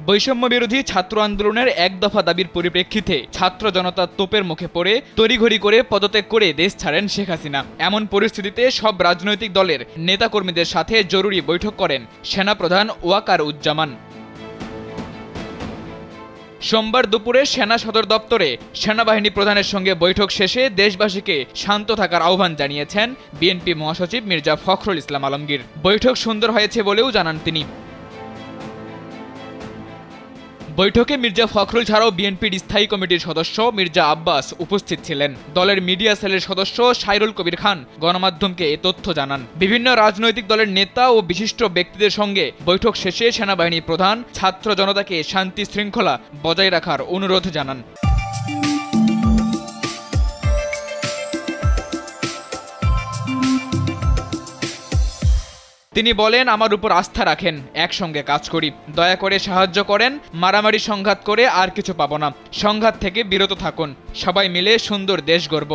বৈষম্য বিরোধী ছাত্র আন্দোলনের এক দফা দাবির পরিপ্রেক্ষিতে ছাত্র জনতার তোপের মুখে পড়ে তড়িঘড়ি করে পদত্যাগ করে দেশ ছাড়েন শেখ হাসিনা। এমন পরিস্থিতিতে সব রাজনৈতিক দলের নেতাকর্মীদের সাথে জরুরি বৈঠক করেন সেনাপ্রধান ওয়াকার উজ্জামান। সোমবার দুপুরে সেনা সদর দপ্তরে সেনাবাহিনী প্রধানের সঙ্গে বৈঠক শেষে দেশবাসীকে শান্ত থাকার আহ্বান জানিয়েছেন বিএনপি মহাসচিব মির্জা ফখরুল ইসলাম আলমগীর। বৈঠক সুন্দর হয়েছে বলেও জানান তিনি। বৈঠকে মির্জা ফখরুল ছাড়াও বিএনপির স্থায়ী কমিটির সদস্য মির্জা আব্বাস উপস্থিত ছিলেন। দলের মিডিয়া সেলের সদস্য সাইরুল কবির খান গণমাধ্যমকে এ তথ্য জানান। বিভিন্ন রাজনৈতিক দলের নেতা ও বিশিষ্ট ব্যক্তিদের সঙ্গে বৈঠক শেষে সেনাবাহিনী প্রধান ছাত্র জনতাকে শান্তি শৃঙ্খলা বজায় রাখার অনুরোধ জানান। তিনি বলেন, আমার উপর আস্থা রাখেন, একসঙ্গে কাজ করি, দয়া করে সাহায্য করেন, মারামারি সংঘাত করে আর কিছু পাবো না, সংঘাত থেকে বিরত থাকুন, সবাই মিলে সুন্দর দেশ গড়ব।